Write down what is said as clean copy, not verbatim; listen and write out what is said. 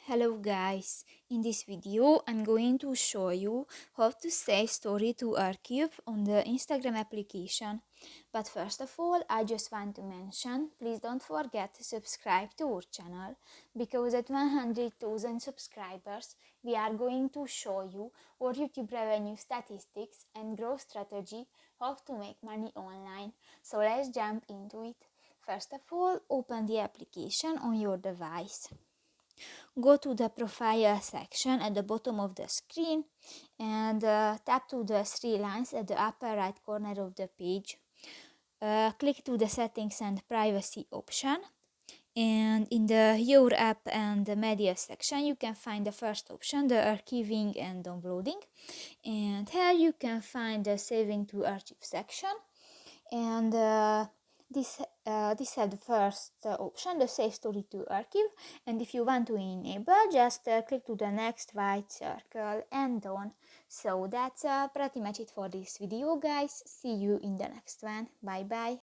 Hello guys, in this video I'm going to show you how to save story to archive on the Instagram application. But first of all, I just want to mention, please don't forget to subscribe to our channel, because at 100,000 subscribers we are going to show you our YouTube revenue statistics and growth strategy, how to make money online. So let's jump into it. First of all, open the application on your device. Go to the profile section at the bottom of the screen and tap to the three lines at the upper right corner of the page. Click to the settings and privacy option, and in the your app and the media section you can find the first option, the archiving and downloading, and here you can find the saving to archive section, and this had the first option, the save story to archive, and if you want to enable, just click to the next white circle and done. So that's pretty much it for this video guys. See you in the next one. Bye bye.